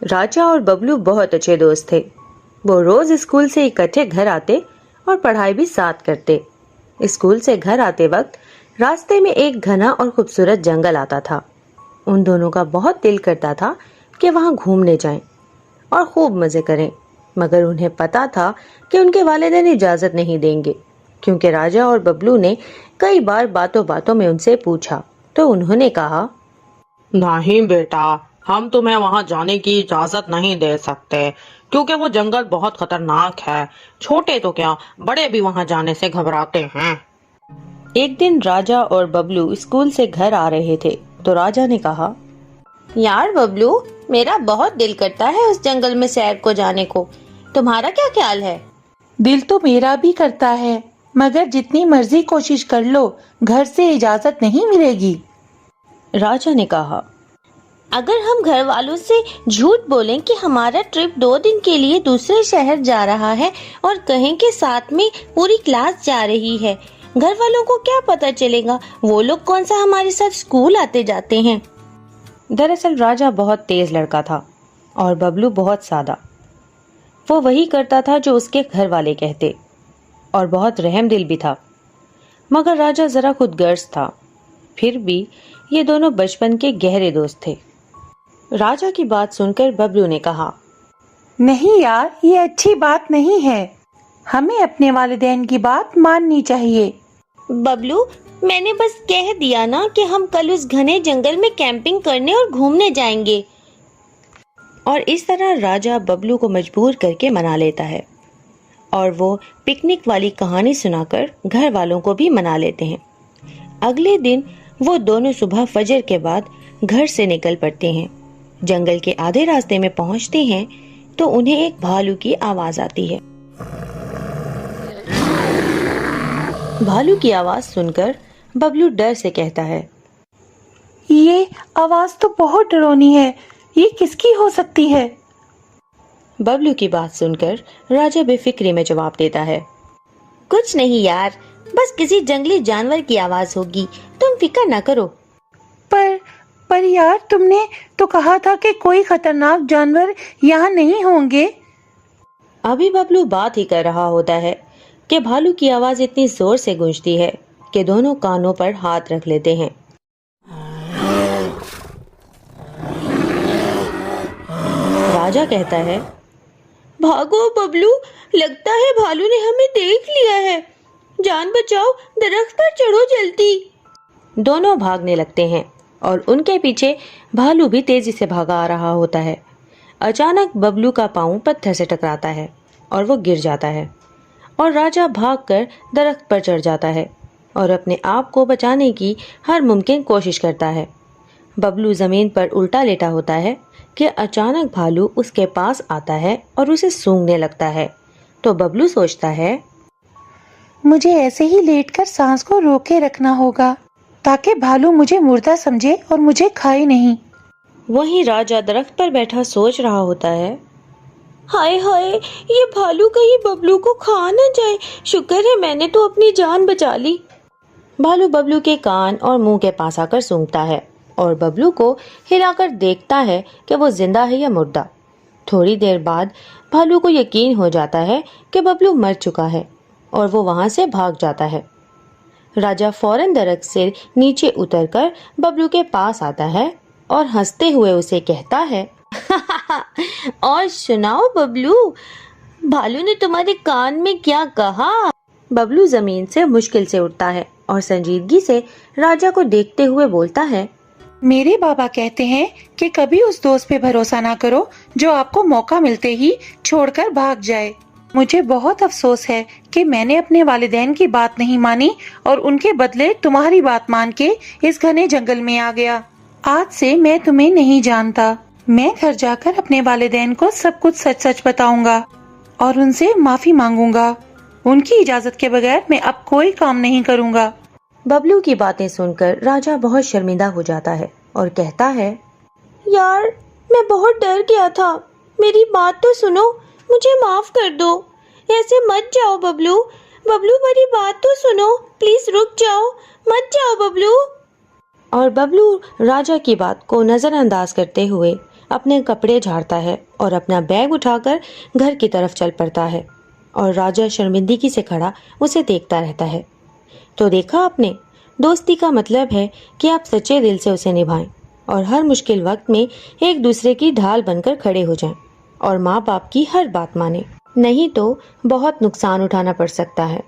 راجا اور ببلو بہت اچھے دوست تھے. وہ روز اسکول سے اکٹھے گھر آتے اور پڑھائی بھی ساتھ کرتے. اسکول سے گھر آتے وقت راستے میں ایک گھنا اور خوبصورت جنگل آتا تھا. ان دونوں کا بہت دل کرتا تھا کہ وہاں گھومنے جائیں اور خوب مزے کریں، مگر انہیں پتا تھا کہ ان کے والدین اجازت نہیں دیں گے، کیونکہ راجا اور ببلو نے کئی بار باتوں باتوں میں ان سے پوچھا تو انہوں نے کہا، نہیں بیٹا، ہم تمہیں وہاں جانے کی اجازت نہیں دے سکتے کیونکہ وہ جنگل بہت خطرناک ہے. چھوٹے تو کیا، بڑے بھی وہاں جانے سے گھبراتے ہیں. ایک دن راجا اور ببلو اسکول سے گھر آ رہے تھے تو راجا نے کہا، یار ببلو، میرا بہت دل کرتا ہے اس جنگل میں سیر کو جانے کو، تمہارا کیا خیال ہے؟ دل تو میرا بھی کرتا ہے، مگر جتنی مرضی کوشش کر لو گھر سے اجازت نہیں ملے گی. راجا نے کہا، اگر ہم گھر والوں سے جھوٹ بولیں کہ ہمارا ٹرپ 2 دن کے لیے دوسرے شہر جا رہا ہے اور کہیں کہ ساتھ میں پوری کلاس جا رہی ہے، گھر والوں کو کیا پتا چلے گا؟ وہ لوگ کون سا ہمارے ساتھ اسکول آتے جاتے ہیں؟ دراصل راجا بہت تیز لڑکا تھا اور ببلو بہت سادہ. وہ وہی کرتا تھا جو اس کے گھر والے کہتے، اور بہت رحم دل بھی تھا. مگر راجا ذرا خود غرض تھا. پھر بھی یہ دونوں بچپن کے گہرے دوست تھے. راجا کی بات سن کر ببلو نے کہا، نہیں یار، یہ اچھی بات نہیں ہے، ہمیں اپنے والدین کی بات ماننی چاہیے. ببلو، میں نے بس کہہ دیا نا کہ ہم کل اس گھنے جنگل میں کیمپنگ کرنے اور گھومنے جائیں گے. اور اس طرح راجا ببلو کو مجبور کر کے منا لیتا ہے اور وہ پکنک والی کہانی سنا کر گھر والوں کو بھی منا لیتے ہیں. اگلے دن وہ دونوں صبح فجر کے بعد گھر سے نکل پڑتے ہیں. جنگل کے آدھے راستے میں پہنچتے ہیں تو انہیں ایک بھالو کی آواز آتی ہے. بھالو کی آواز سن کر ببلو ڈر سے کہتا ہے، یہ آواز تو بہت ڈرونی ہے، یہ کس کی ہو سکتی ہے؟ ببلو کی بات سن کر راجا بے فکری میں جواب دیتا ہے، کچھ نہیں یار، بس کسی جنگلی جانور کی آواز ہوگی، تم فکر نہ کرو. پر یار، تم نے تو کہا تھا کہ کوئی خطرناک جانور یہاں نہیں ہوں گے. ابھی ببلو بات ہی کر رہا ہوتا ہے کہ بھالو کی آواز اتنی زور سے گونجتی ہے کہ دونوں کانوں پر ہاتھ رکھ لیتے ہیں. راجا کہتا ہے، بھاگو ببلو، لگتا ہے بھالو نے ہمیں دیکھ لیا ہے، جان بچاؤ، درخت پر چڑھو جلدی. دونوں بھاگنے لگتے ہیں اور ان کے پیچھے بھالو بھی تیزی سے بھاگا آ رہا ہوتا ہے. اچانک ببلو کا پاؤں پتھر سے ٹکراتا ہے اور وہ گر جاتا ہے اور راجا بھاگ کر درخت پر چڑھ جاتا ہے اور اپنے آپ کو بچانے کی ہر ممکن کوشش کرتا ہے. ببلو زمین پر الٹا لیٹا ہوتا ہے کہ اچانک بھالو اس کے پاس آتا ہے اور اسے سونگھنے لگتا ہے. تو ببلو سوچتا ہے، مجھے ایسے ہی لیٹ کر سانس کو روکے رکھنا ہوگا تاکہ بھالو مجھے مردہ سمجھے اور مجھے کھائے نہیں. وہیں راجا درخت پر بیٹھا سوچ رہا ہوتا ہے، ہائے ہائے، یہ بھالو کہیں ببلو کو کھا نہ جائے، شکر ہے میں نے تو اپنی جان بچا لی. بھالو ببلو کے کان اور منہ کے پاس آ کر سونگھتا ہے اور ببلو کو ہلا کر دیکھتا ہے کہ وہ زندہ ہے یا مردہ. تھوڑی دیر بعد بھالو کو یقین ہو جاتا ہے کہ ببلو مر چکا ہے اور وہ وہاں سے بھاگ جاتا ہے. راجا فوراً درخت سے نیچے اتر کر ببلو کے پاس آتا ہے اور ہنستے ہوئے اسے کہتا ہے، اور سناؤ ببلو، بھالو نے تمہارے کان میں کیا کہا؟ ببلو زمین سے مشکل سے اٹھتا ہے اور سنجیدگی سے راجا کو دیکھتے ہوئے بولتا ہے، میرے بابا کہتے ہیں کہ کبھی اس دوست پہ بھروسہ نہ کرو جو آپ کو موقع ملتے ہی چھوڑ کر بھاگ جائے. مجھے بہت افسوس ہے کہ میں نے اپنے والدین کی بات نہیں مانی اور ان کے بدلے تمہاری بات مان کے اس گھنے جنگل میں آ گیا. آج سے میں تمہیں نہیں جانتا. میں گھر جا کر اپنے والدین کو سب کچھ سچ سچ بتاؤں گا اور ان سے معافی مانگوں گا. ان کی اجازت کے بغیر میں اب کوئی کام نہیں کروں گا. ببلو کی باتیں سن کر راجا بہت شرمندہ ہو جاتا ہے اور کہتا ہے، یار میں بہت ڈر گیا تھا، میری بات تو سنو، مجھے معاف کر دو، ایسے مت جاؤ ببلو، ببلو میری بات تو سنو، پلیز رک جاؤ، مت جاؤ ببلو. اور ببلو راجا کی بات کو نظر انداز کرتے ہوئے اپنے کپڑے جھاڑتا ہے اور اپنا بیگ اٹھا کر گھر کی طرف چل پڑتا ہے اور راجا شرمندگی سے کھڑا اسے دیکھتا رہتا ہے۔ تو دیکھا آپ نے، دوستی کا مطلب ہے کہ آپ سچے دل سے اسے نبھائیں اور ہر مشکل وقت میں ایک دوسرے کی ڈھال بن کر کھڑے ہو جائیں اور ماں باپ کی ہر بات مانیں، نہیں تو بہت نقصان اٹھانا پڑ سکتا ہے۔